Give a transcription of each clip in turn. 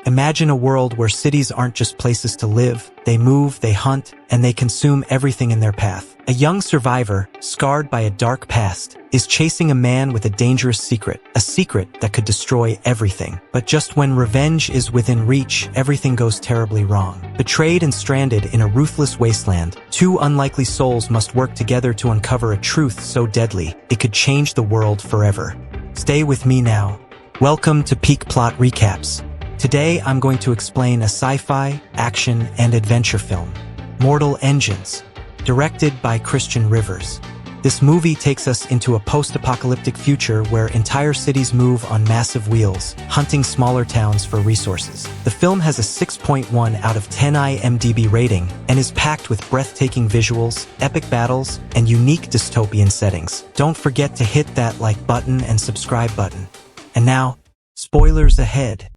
Imagine a world where cities aren't just places to live. They move, they hunt, and they consume everything in their path. A young survivor, scarred by a dark past, is chasing a man with a dangerous secret, a secret that could destroy everything. But just when revenge is within reach, everything goes terribly wrong. Betrayed and stranded in a ruthless wasteland, two unlikely souls must work together to uncover a truth so deadly, it could change the world forever. Stay with me now. Welcome to Peak Plot Recaps. Today I'm going to explain a sci-fi, action, and adventure film, Mortal Engines, directed by Christian Rivers. This movie takes us into a post-apocalyptic future where entire cities move on massive wheels, hunting smaller towns for resources. The film has a 6.1 out of 10 IMDb rating and is packed with breathtaking visuals, epic battles, and unique dystopian settings. Don't forget to hit that like button and subscribe button. And now, spoilers ahead.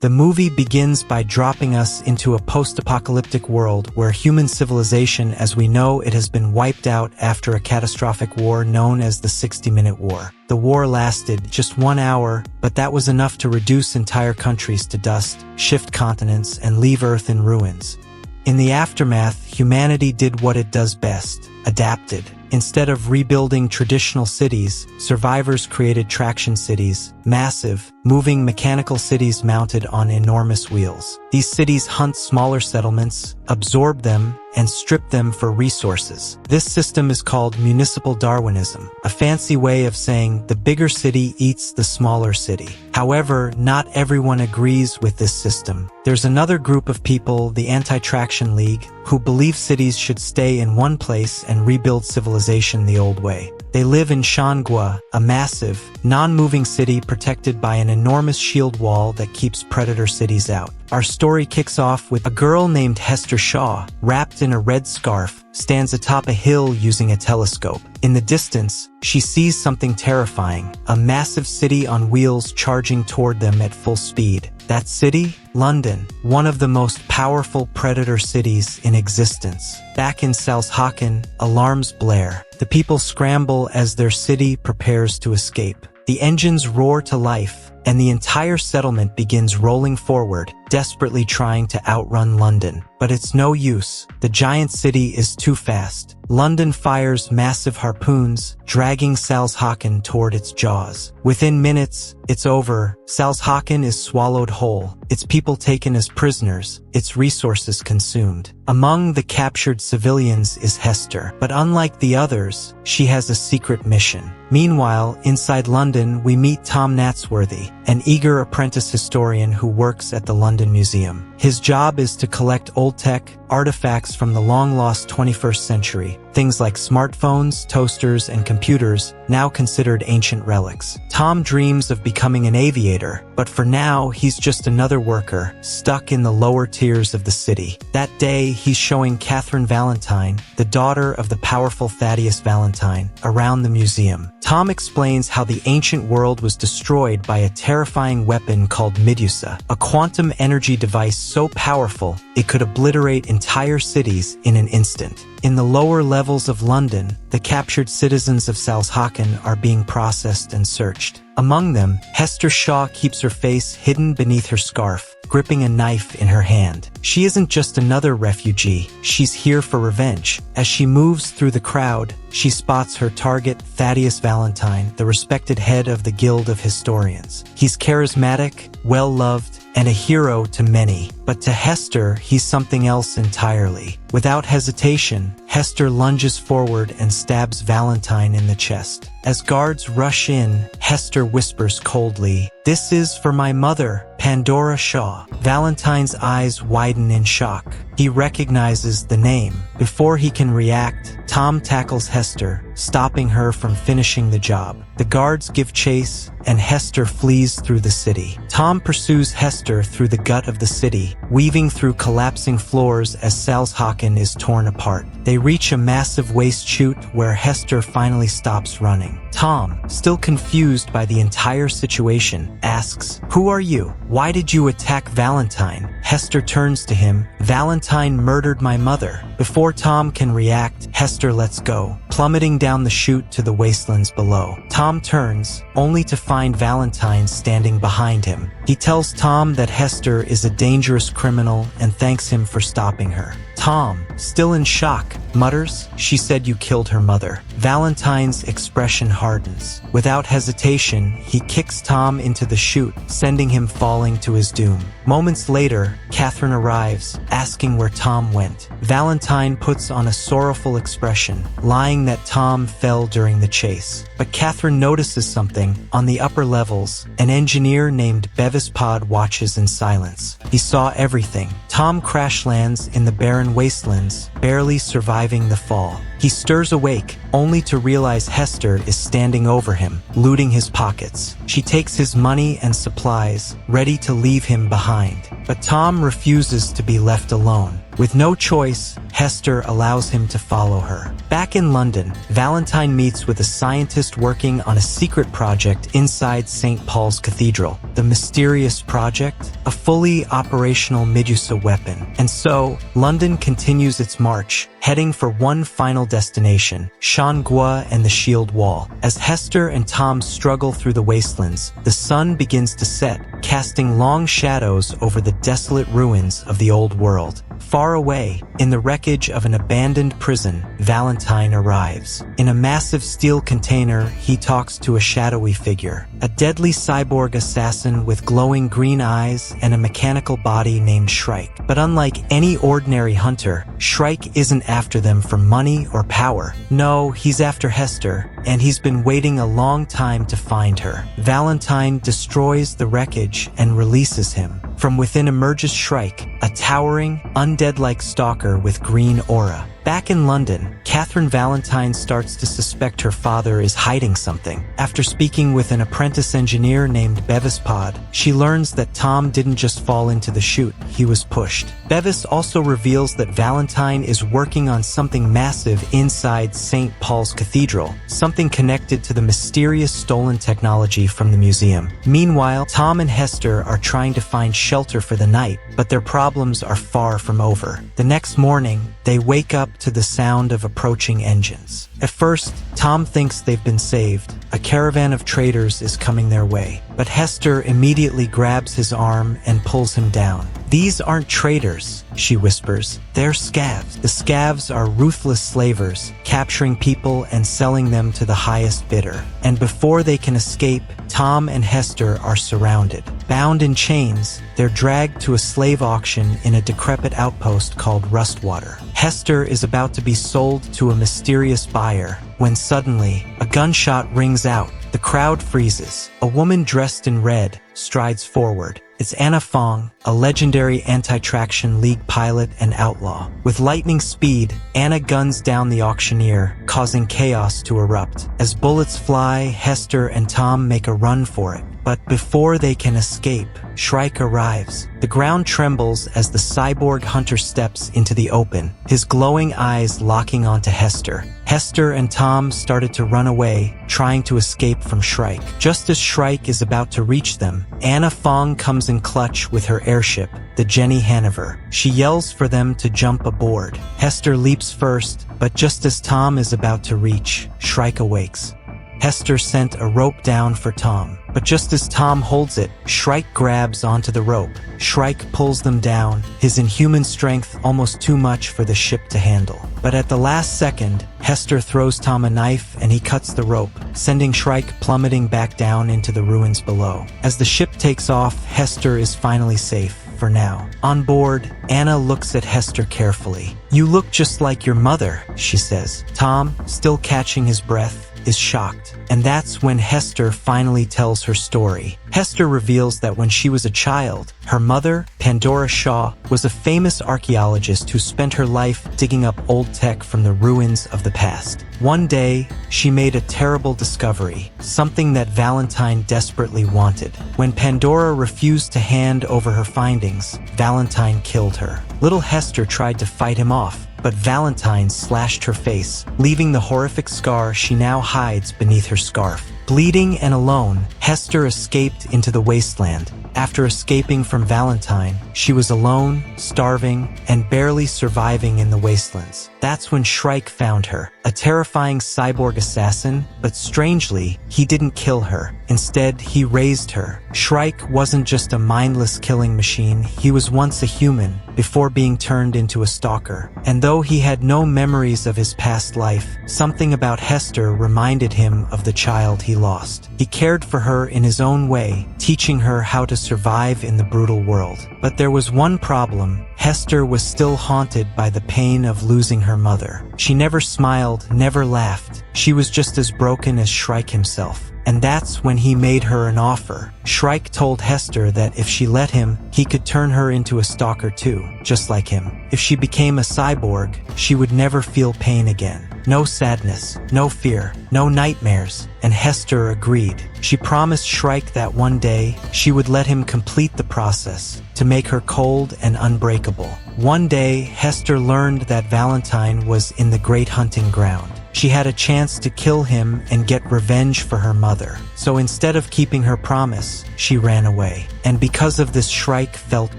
The movie begins by dropping us into a post-apocalyptic world where human civilization as we know it has been wiped out after a catastrophic war known as the 60-minute war. The war lasted just 1 hour, but that was enough to reduce entire countries to dust, shift continents, and leave Earth in ruins. In the aftermath, humanity did what it does best, adapted. Instead of rebuilding traditional cities, survivors created traction cities, massive, moving mechanical cities mounted on enormous wheels. These cities hunt smaller settlements, absorb them, and strip them for resources. This system is called municipal Darwinism, a fancy way of saying the bigger city eats the smaller city. However, not everyone agrees with this system. There's another group of people, the Anti-Traction League, who believe cities should stay in one place and rebuild civilization the old way. They live in Shangua, a massive, non-moving city protected by an enormous shield wall that keeps predator cities out. Our story kicks off with a girl named Hester Shaw, wrapped in a red scarf, stands atop a hill using a telescope. In the distance, she sees something terrifying, a massive city on wheels charging toward them at full speed. That city? London, one of the most powerful predator cities in existence. Back in Salzhaken, alarms blare. The people scramble as their city prepares to escape. The engines roar to life, and the entire settlement begins rolling forward, desperately trying to outrun London. But it's no use. The giant city is too fast. London fires massive harpoons, dragging Salzhaken toward its jaws. Within minutes, it's over. Salzhaken is swallowed whole, its people taken as prisoners, its resources consumed. Among the captured civilians is Hester, but unlike the others, she has a secret mission. Meanwhile, inside London, we meet Tom Natsworthy, an eager apprentice historian who works at the London Museum. His job is to collect old tech, artifacts from the long-lost 21st century, things like smartphones, toasters, and computers, now considered ancient relics. Tom dreams of becoming an aviator, but for now, he's just another worker, stuck in the lower tiers of the city. That day, he's showing Catherine Valentine, the daughter of the powerful Thaddeus Valentine, around the museum. Tom explains how the ancient world was destroyed by a terrifying weapon called Medusa, a quantum energy device so powerful it could obliterate entire cities in an instant. In the lower levels of London, the captured citizens of Salzhaken are being processed and searched. Among them, Hester Shaw keeps her face hidden beneath her scarf, gripping a knife in her hand. She isn't just another refugee, she's here for revenge. As she moves through the crowd, she spots her target, Thaddeus Valentine, the respected head of the Guild of Historians. He's charismatic, well-loved, and a hero to many. But to Hester, he's something else entirely. Without hesitation, Hester lunges forward and stabs Valentine in the chest. As guards rush in, Hester whispers coldly, "This is for my mother, Pandora Shaw." Valentine's eyes widen in shock. He recognizes the name. Before he can react, Tom tackles Hester, stopping her from finishing the job. The guards give chase, and Hester flees through the city. Tom pursues Hester through the gut of the city, weaving through collapsing floors as Salzhaken is torn apart. They reach a massive waste chute where Hester finally stops running. Tom, still confused by the entire situation, asks, "Who are you? Why did you attack Valentine?" Hester turns to him, "Valentine murdered my mother." Before Tom can react, Hester lets go, plummeting down the chute to the wastelands below. Tom turns, only to find Valentine standing behind him. He tells Tom that Hester is a dangerous criminal and thanks him for stopping her. Tom, still in shock, mutters, "She said you killed her mother." Valentine's expression hardens. Without hesitation, he kicks Tom into the chute, sending him falling to his doom. Moments later, Catherine arrives, asking where Tom went. Valentine puts on a sorrowful expression, lying that Tom fell during the chase. But Catherine notices something. On the upper levels, an engineer named Bevispod watches in silence. He saw everything. Tom crash lands in the barren wastelands, barely surviving the fall. He stirs awake, only to realize Hester is standing over him, looting his pockets. She takes his money and supplies, ready to leave him behind. But Tom refuses to be left alone. With no choice, Hester allows him to follow her. Back in London, Valentine meets with a scientist working on a secret project inside St. Paul's Cathedral. The mysterious project? A fully operational Medusa weapon. And so, London continues its march, heading for one final destination, Shangua and the Shield Wall. As Hester and Tom struggle through the wastelands, the sun begins to set, casting long shadows over the desolate ruins of the old world. Far away, in the wreckage of an abandoned prison, Valentine arrives. In a massive steel container, he talks to a shadowy figure, a deadly cyborg assassin with glowing green eyes and a mechanical body named Shrike. But unlike any ordinary hunter, Shrike isn't after them for money or power. No, he's after Hester, and he's been waiting a long time to find her. Valentine destroys the wreckage and releases him. From within emerges Shrike, a towering, undead-like stalker with green aura. Back in London, Catherine Valentine starts to suspect her father is hiding something. After speaking with an apprentice engineer named Bevispod, she learns that Tom didn't just fall into the chute, he was pushed. Bevis also reveals that Valentine is working on something massive inside St. Paul's Cathedral, something connected to the mysterious stolen technology from the museum. Meanwhile, Tom and Hester are trying to find shelter for the night, but their problems are far from over. The next morning, they wake up to the sound of approaching engines. At first, Tom thinks they've been saved. A caravan of traders is coming their way. But Hester immediately grabs his arm and pulls him down. "These aren't traders," she whispers. "They're scavs." The scavs are ruthless slavers, capturing people and selling them to the highest bidder. And before they can escape, Tom and Hester are surrounded. Bound in chains, they're dragged to a slave auction in a decrepit outpost called Rustwater. Hester is about to be sold to a mysterious buyer, when suddenly, a gunshot rings out. The crowd freezes. A woman dressed in red strides forward. It's Anna Fong, a legendary anti-traction league pilot and outlaw. With lightning speed, Anna guns down the auctioneer, causing chaos to erupt. As bullets fly, Hester and Tom make a run for it. But before they can escape, Shrike arrives. The ground trembles as the cyborg hunter steps into the open, his glowing eyes locking onto Hester. Hester and Tom started to run away, trying to escape from Shrike. Just as Shrike is about to reach them, Anna Fong comes in clutch with her airship, the Jenny Hanover. She yells for them to jump aboard. Hester leaps first, but just as Tom is about to reach, Shrike awakes. Hester sent a rope down for Tom, but just as Tom holds it, Shrike grabs onto the rope. Shrike pulls them down, his inhuman strength almost too much for the ship to handle. But at the last second, Hester throws Tom a knife and he cuts the rope, sending Shrike plummeting back down into the ruins below. As the ship takes off, Hester is finally safe. For now. On board, Anna looks at Hester carefully. "You look just like your mother," she says. Tom, still catching his breath, is shocked. And that's when Hester finally tells her story. Hester reveals that when she was a child, her mother, Pandora Shaw, was a famous archaeologist who spent her life digging up old tech from the ruins of the past. One day, she made a terrible discovery, something that Valentine desperately wanted. When Pandora refused to hand over her findings, Valentine killed her. Little Hester tried to fight him off, but Valentine slashed her face, leaving the horrific scar she now hides beneath her scarf. Bleeding and alone, Hester escaped into the wasteland, After escaping from Valentine, she was alone, starving, and barely surviving in the wastelands. That's when Shrike found her, a terrifying cyborg assassin, but strangely, he didn't kill her. Instead, he raised her. Shrike wasn't just a mindless killing machine, he was once a human, before being turned into a stalker. And though he had no memories of his past life, something about Hester reminded him of the child he lost. He cared for her in his own way, teaching her how to survive in the brutal world. But there was one problem. Hester was still haunted by the pain of losing her mother. She never smiled, never laughed. She was just as broken as Shrike himself. And that's when he made her an offer. Shrike told Hester that if she let him, he could turn her into a stalker too, just like him. If she became a cyborg, she would never feel pain again. No sadness, no fear, no nightmares. And Hester agreed. She promised Shrike that one day, she would let him complete the process, to make her cold and unbreakable. One day, Hester learned that Valentine was in the great hunting ground. She had a chance to kill him and get revenge for her mother. So instead of keeping her promise, she ran away. And because of this, Shrike felt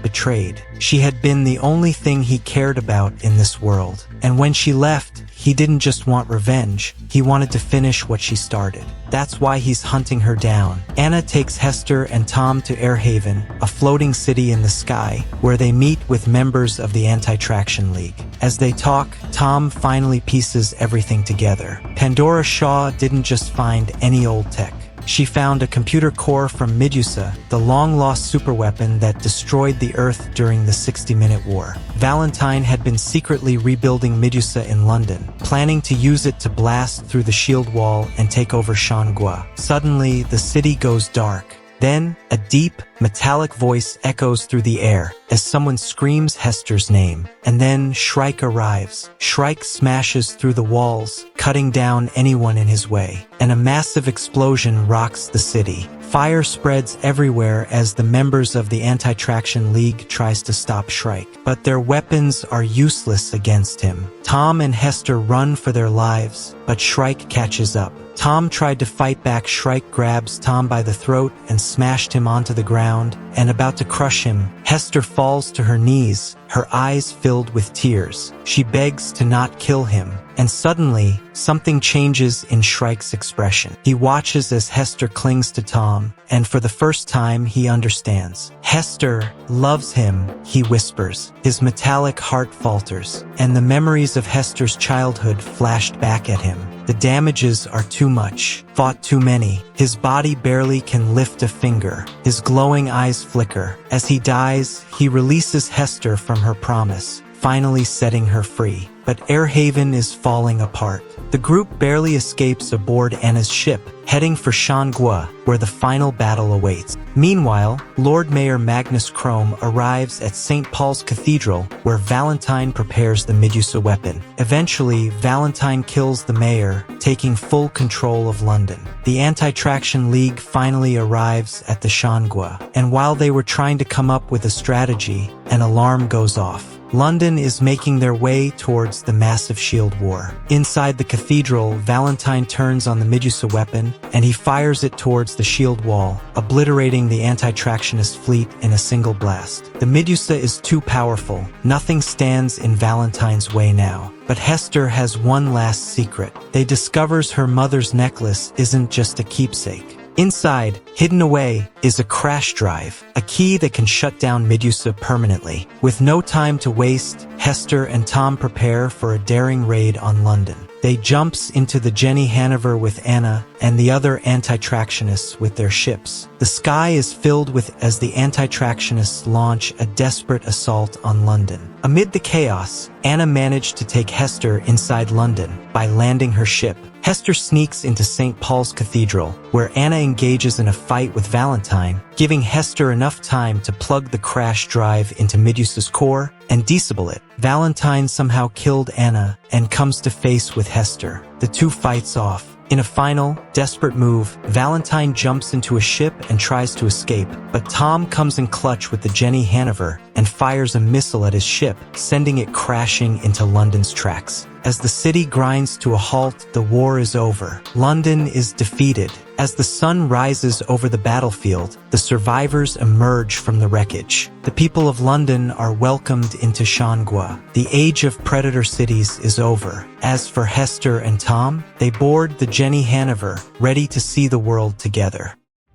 betrayed. She had been the only thing he cared about in this world. And when she left, he didn't just want revenge, he wanted to finish what she started. That's why he's hunting her down. Anna takes Hester and Tom to Airhaven, a floating city in the sky, where they meet with members of the Anti-Traction League. As they talk, Tom finally pieces everything together. Pandora Shaw didn't just find any old tech. She found a computer core from Medusa, the long-lost superweapon that destroyed the Earth during the 60-minute war. Valentine had been secretly rebuilding Medusa in London, planning to use it to blast through the shield wall and take over Shangua. Suddenly, the city goes dark. Then, a deep, metallic voice echoes through the air as someone screams Hester's name. And then Shrike arrives. Shrike smashes through the walls, cutting down anyone in his way. And a massive explosion rocks the city. Fire spreads everywhere as the members of the Anti-Traction League tries to stop Shrike. But their weapons are useless against him. Tom and Hester run for their lives, but Shrike catches up. Tom tried to fight back. Shrike grabs Tom by the throat and smashed him onto the ground, and about to crush him, Hester falls to her knees, her eyes filled with tears. She begs to not kill him, and suddenly, something changes in Shrike's expression. He watches as Hester clings to Tom, and for the first time he understands. Hester loves him, he whispers. His metallic heart falters, and the memories of Hester's childhood flashed back at him. The damages are too much, fought too many. His body barely can lift a finger. His glowing eyes flicker. As he dies, he releases Hester from her promise, finally setting her free. But Airhaven is falling apart. The group barely escapes aboard Anna's ship, heading for Shangua, where the final battle awaits. Meanwhile, Lord Mayor Magnus Crome arrives at St. Paul's Cathedral, where Valentine prepares the Medusa weapon. Eventually, Valentine kills the mayor, taking full control of London. The Anti-Traction League finally arrives at the Shangua, and while they were trying to come up with a strategy, an alarm goes off. London is making their way towards the massive shield war. Inside the cathedral, Valentine turns on the Medusa weapon, and he fires it towards the shield wall, obliterating the anti-tractionist fleet in a single blast. The Medusa is too powerful. Nothing stands in Valentine's way now. But Hester has one last secret. They discovers her mother's necklace isn't just a keepsake. Inside, hidden away, is a crash drive, a key that can shut down Medusa permanently. With no time to waste, Hester and Tom prepare for a daring raid on London. They jumps into the Jenny Hanover with Anna and the other anti-tractionists with their ships. The sky is filled with as the anti-tractionists launch a desperate assault on London. Amid the chaos, Anna managed to take Hester inside London by landing her ship. Hester sneaks into St. Paul's Cathedral, where Anna engages in a fight with Valentine, giving Hester enough time to plug the crash drive into Medusa's core and disable it. Valentine somehow killed Anna and comes to face with Hester. The two fights off. In a final, desperate move, Valentine jumps into a ship and tries to escape, but Tom comes in clutch with the Jenny Hanover and fires a missile at his ship, sending it crashing into London's tracks. As the city grinds to a halt, the war is over. London is defeated. As the sun rises over the battlefield, the survivors emerge from the wreckage. The people of London are welcomed into Shangua. The age of predator cities is over. As for Hester and Tom, they board the Jenny Hanover, ready to see the world together.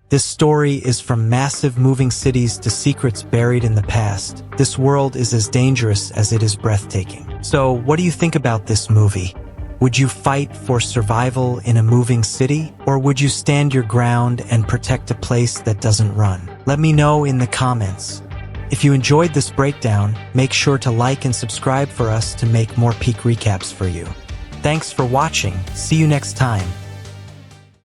This story is from massive moving cities to secrets buried in the past. This world is as dangerous as it is breathtaking. So, what do you think about this movie? Would you fight for survival in a moving city? Or would you stand your ground and protect a place that doesn't run? Let me know in the comments. If you enjoyed this breakdown, make sure to like and subscribe for us to make more peak recaps for you. Thanks for watching. See you next time.